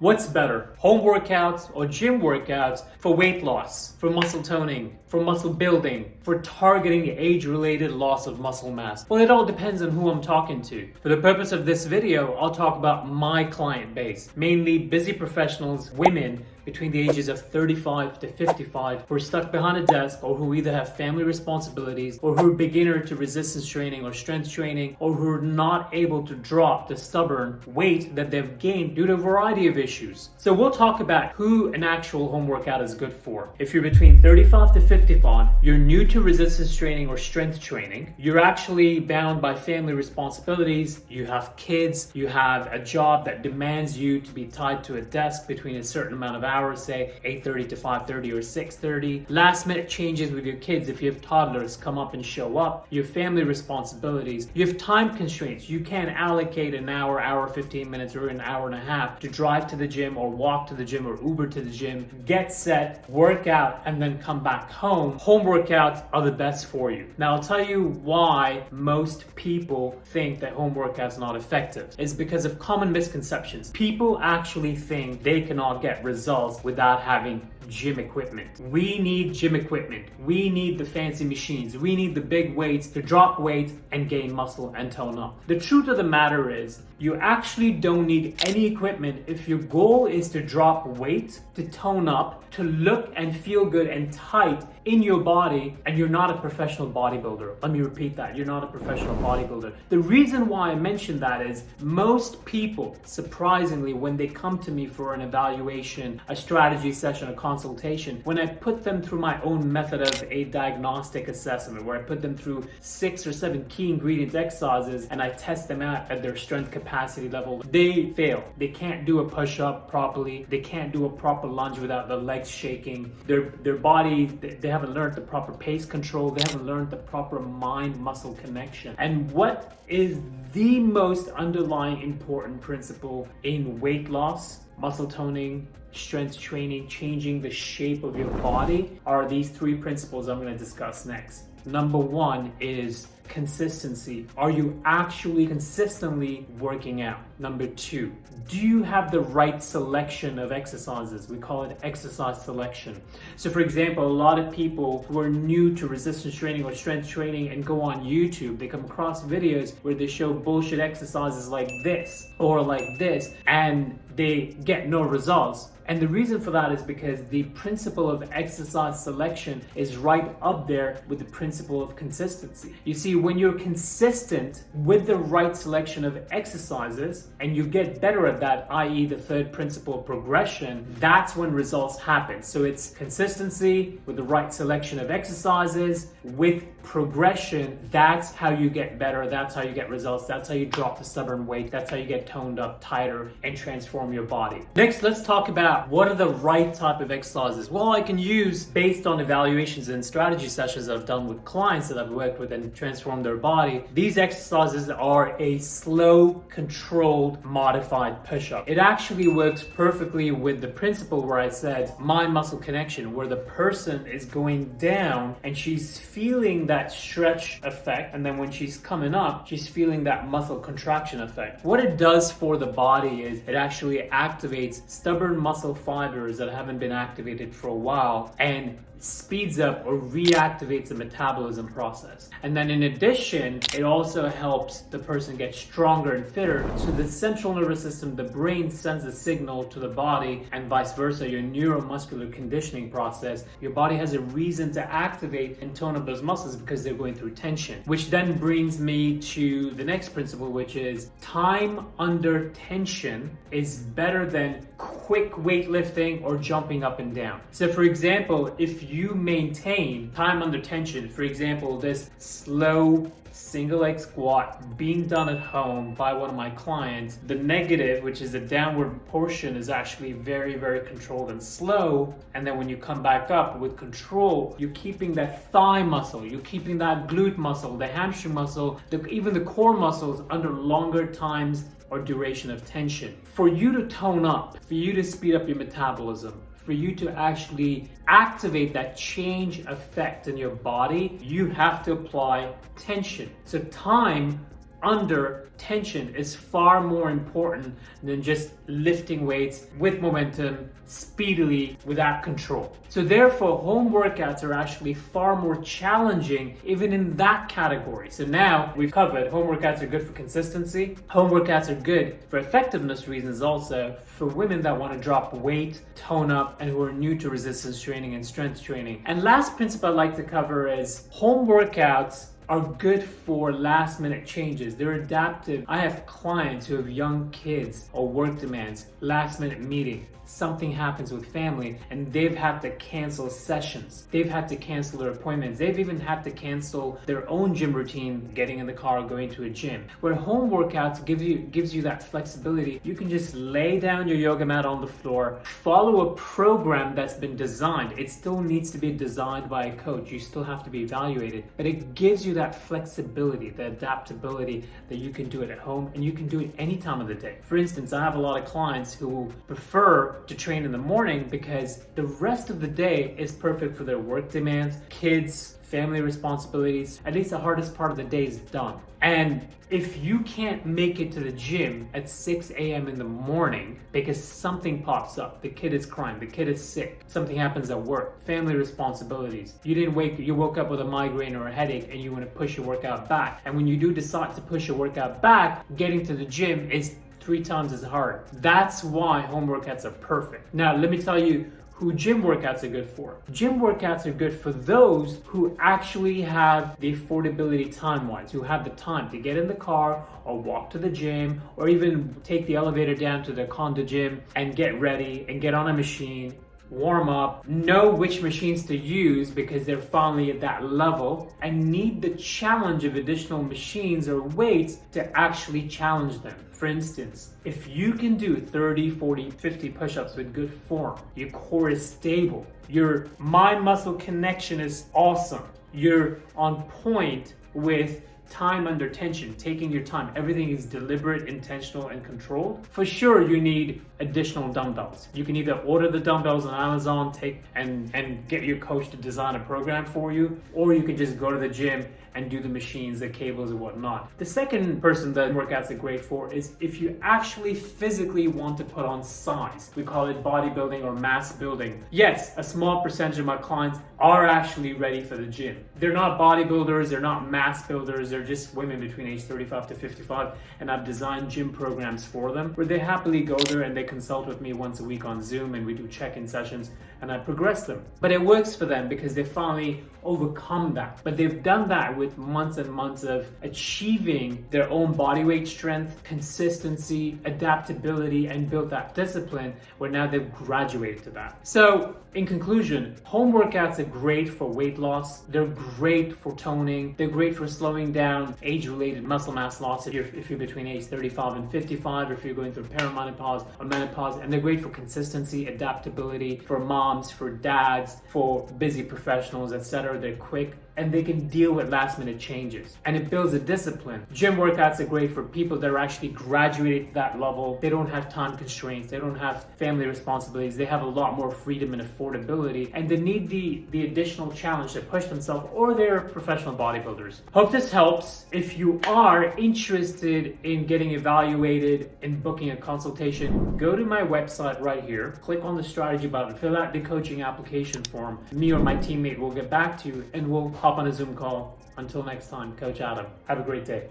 What's better, home workouts or gym workouts for weight loss, for muscle toning, for muscle building, for targeting age-related loss of muscle mass? Well, it all depends on who I'm talking to. For the purpose of this video, I'll talk about my client base, mainly busy professionals, women between the ages of 35 to 55 who are stuck behind a desk or who either have family responsibilities or who are beginner to resistance training or strength training or who are not able to drop the stubborn weight that they've gained due to a variety of issues. So we'll talk about who an actual home workout is good for. If you're between 35 to 55, you're new to resistance training or strength training, you're actually bound by family responsibilities, you have kids, you have a job that demands you to be tied to a desk between a certain amount of hours, say 8:30 to 5:30 or 6:30. Last minute changes with your kids if you have toddlers come up and show up. You have family responsibilities. You have time constraints. You can't allocate an hour, 15 minutes or an hour and a half to drive to the gym or walk to the gym or Uber to the gym, get set, work out, and then come back home. Home workouts are the best for you. Now I'll tell you why most people think that home workouts are not effective. It's because of common misconceptions. People actually think they cannot get results without having gym equipment. We need gym equipment. We need the fancy machines. We need the big weights to drop weight and gain muscle and tone up. The truth of the matter is, you actually don't need any equipment if your goal is to drop weight, to tone up, to look and feel good and tight in your body, and you're not a professional bodybuilder. Let me repeat that. You're not a professional bodybuilder. The reason why I mention that is most people, surprisingly, when they come to me for an evaluation, a strategy session, a consultation, when I put them through my own method of a diagnostic assessment, where I put them through 6 or 7 key ingredient exercises and I test them out at their strength capacity level, they fail. They can't do a push-up properly. They can't do a proper lunge without the legs shaking. Their body, they haven't learned the proper pace control. They haven't learned the proper mind-muscle connection. And what is the most underlying important principle in weight loss, muscle toning, strength training, changing the shape of your body are these 3 principles I'm going to discuss next. Number 1 is consistency. Are you actually consistently working out? Number 2, do you have the right selection of exercises? We call it exercise selection. So for example, a lot of people who are new to resistance training or strength training and go on YouTube, they come across videos where they show bullshit exercises like this or like this, and they get no results. And the reason for that is because the principle of exercise selection is right up there with the principle of consistency. You see, when you're consistent with the right selection of exercises and you get better at that, i.e. the 3rd principle of progression, that's when results happen. So it's consistency with the right selection of exercises with progression. That's how you get better. That's how you get results. That's how you drop the stubborn weight. That's how you get toned up, tighter, and transform your body. Next, let's talk about what are the right type of exercises. Well, I can use based on evaluations and strategy sessions that I've done with clients that I've worked with and transformed their body. These exercises are a slow, controlled, modified push-up. It actually works perfectly with the principle where I said mind-muscle connection, where the person is going down and she's feeling that stretch effect, and then when she's coming up, she's feeling that muscle contraction effect. What it does for the body is it actually activates stubborn muscle fibers that haven't been activated for a while and speeds up or reactivates the metabolism process. And then in addition, it also helps the person get stronger and fitter. So the central nervous system, the brain, sends a signal to the body, and vice versa, your neuromuscular conditioning process, your body has a reason to activate and tone up those muscles because they're going through tension. Which then brings me to the next principle, which is time under tension is better than quick weightlifting or jumping up and down. So for example, if you maintain time under tension, for example, this slow single leg squat being done at home by one of my clients, the negative, which is the downward portion, is actually very, very controlled and slow. And then when you come back up with control, you're keeping that thigh muscle, you're keeping that glute muscle, the hamstring muscle, even the core muscles under longer times or duration of tension. For you to tone up, for you to speed up your metabolism, for you to actually activate that change effect in your body, you have to apply tension. So time under tension is far more important than just lifting weights with momentum, speedily, without control. So therefore, home workouts are actually far more challenging even in that category. So now we've covered home workouts are good for consistency. Home workouts are good for effectiveness reasons also for women that want to drop weight, tone up, and who are new to resistance training and strength training. And last principle I'd like to cover is home workouts are good for last minute changes. They're adaptive. I have clients who have young kids or work demands, last minute meeting. Something happens with family and they've had to cancel sessions. They've had to cancel their appointments. They've even had to cancel their own gym routine, getting in the car, going to a gym. Where home workouts gives you that flexibility. You can just lay down your yoga mat on the floor, follow a program that's been designed. It still needs to be designed by a coach. You still have to be evaluated, but it gives you that flexibility, the adaptability that you can do it at home and you can do it any time of the day. For instance, I have a lot of clients who prefer to train in the morning because the rest of the day is perfect for their work demands, kids, family responsibilities. At least the hardest part of the day is done. And if you can't make it to the gym at 6 a.m. in the morning because something pops up, the kid is crying, the kid is sick, something happens at work, family responsibilities, you woke up with a migraine or a headache and you want to push your workout back. And when you do decide to push your workout back, getting to the gym is 3 times as hard. That's why home workouts are perfect. Now, let me tell you who gym workouts are good for. Gym workouts are good for those who actually have the affordability time-wise, who have the time to get in the car or walk to the gym or even take the elevator down to the condo gym and get ready and get on a machine, warm up, know which machines to use because they're finally at that level and need the challenge of additional machines or weights to actually challenge them. For instance, if you can do 30, 40, 50 push-ups with good form, your core is stable, your mind-muscle connection is awesome, you're on point with time under tension, taking your time, everything is deliberate, intentional, and controlled. For sure, you need additional dumbbells. You can either order the dumbbells on Amazon, and get your coach to design a program for you, or you can just go to the gym and do the machines, the cables, and whatnot. The second person that workouts are great for is if you actually physically want to put on size. We call it bodybuilding or mass building. Yes, a small percentage of my clients are actually ready for the gym. They're not bodybuilders, they're not mass builders, they're just women between age 35 to 55, and I've designed gym programs for them where they happily go there and they consult with me once a week on Zoom and we do check-in sessions and I progress them. But it works for them because they finally overcome that. But they've done that with months and months of achieving their own body weight strength, consistency, adaptability, and built that discipline where now they've graduated to that. So in conclusion, home workouts are great for weight loss. They're great for toning. They're great for slowing down age-related muscle mass loss if you're between age 35 and 55, or if you're going through perimenopause or menopause. And they're great for consistency, adaptability, for moms, for dads, for busy professionals, etc. They're quick and they can deal with last minute changes. And it builds a discipline. Gym workouts are great for people that are actually graduated to that level. They don't have time constraints. They don't have family responsibilities. They have a lot more freedom and affordability. And they need the additional challenge to push themselves, or they're professional bodybuilders. Hope this helps. If you are interested in getting evaluated and booking a consultation, go to my website right here, click on the strategy button, fill out the coaching application form. Me or my teammate will get back to you and we'll hop on a Zoom call. Until next time, Coach Adam. Have a great day.